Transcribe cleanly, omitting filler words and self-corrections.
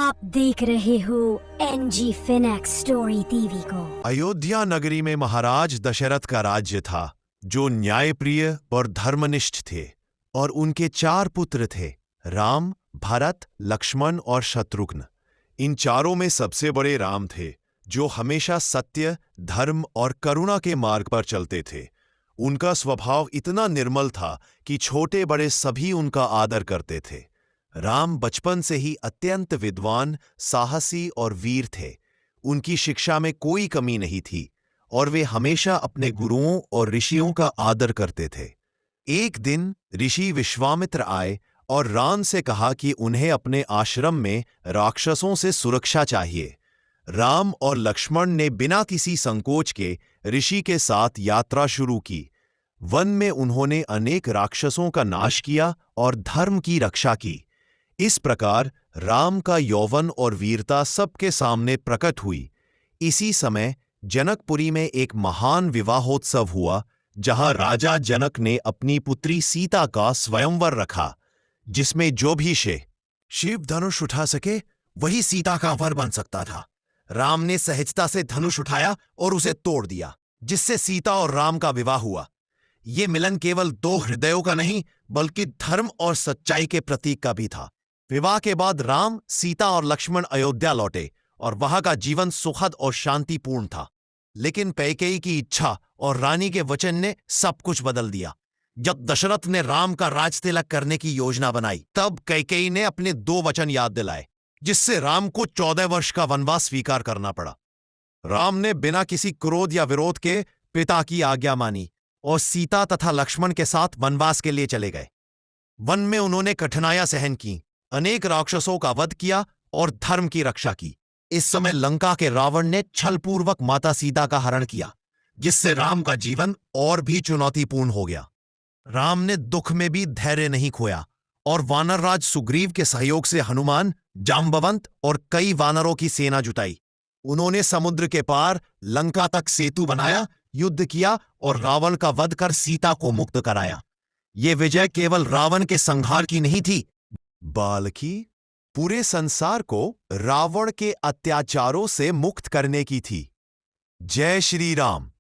आप देख रहे हो एनजी फिनेक्स स्टोरी टीवी को। अयोध्या नगरी में महाराज दशरथ का राज्य था, जो न्यायप्रिय और धर्मनिष्ठ थे, और उनके 4 पुत्र थे, राम, भरत, लक्ष्मण और शत्रुघ्न। इन चारों में सबसे बड़े राम थे, जो हमेशा सत्य, धर्म और करुणा के मार्ग पर चलते थे। उनका स्वभाव इतना निर्मल था कि छोटे बड़े सभी उनका आदर करते थे। राम बचपन से ही अत्यंत विद्वान, साहसी और वीर थे। उनकी शिक्षा में कोई कमी नहीं थी और वे हमेशा अपने गुरुओं और ऋषियों का आदर करते थे। एक दिन ऋषि विश्वामित्र आए और राम से कहा कि उन्हें अपने आश्रम में राक्षसों से सुरक्षा चाहिए। राम और लक्ष्मण ने बिना किसी संकोच के ऋषि के साथ यात्रा शुरू की। वन में उन्होंने अनेक राक्षसों का नाश किया और धर्म की रक्षा की। इस प्रकार राम का यौवन और वीरता सबके सामने प्रकट हुई। इसी समय जनकपुरी में एक महान विवाहोत्सव हुआ, जहां राजा जनक ने अपनी पुत्री सीता का स्वयंवर रखा, जिसमें जो भी शिव धनुष उठा सके वही सीता का वर बन सकता था। राम ने सहजता से धनुष उठाया और उसे तोड़ दिया, जिससे सीता और राम का विवाह हुआ। ये मिलन केवल 2 हृदयों का नहीं, बल्कि धर्म और सच्चाई के प्रतीक का भी था। विवाह के बाद राम, सीता और लक्ष्मण अयोध्या लौटे और वहां का जीवन सुखद और शांतिपूर्ण था। लेकिन कैकेयी की इच्छा और रानी के वचन ने सब कुछ बदल दिया। जब दशरथ ने राम का राज तिलक करने की योजना बनाई, तब कैकेयी ने अपने 2 वचन याद दिलाए, जिससे राम को 14 वर्ष का वनवास स्वीकार करना पड़ा। राम ने बिना किसी क्रोध या विरोध के पिता की आज्ञा मानी और सीता तथा लक्ष्मण के साथ वनवास के लिए चले गए। वन में उन्होंने कठिनाइयां सहन की, अनेक राक्षसों का वध किया और धर्म की रक्षा की। इस समय लंका के रावण ने छलपूर्वक माता सीता का हरण किया, जिससे राम का जीवन और भी चुनौतीपूर्ण हो गया। राम ने दुख में भी धैर्य नहीं खोया और वानरराज सुग्रीव के सहयोग से हनुमान, जाम्बवंत और कई वानरों की सेना जुटाई। उन्होंने समुद्र के पार लंका तक सेतु बनाया, युद्ध किया और रावण का वध कर सीता को मुक्त कराया। ये विजय केवल रावण के संहार की नहीं थी, बल्कि पूरे संसार को रावण के अत्याचारों से मुक्त करने की थी। जय श्री राम।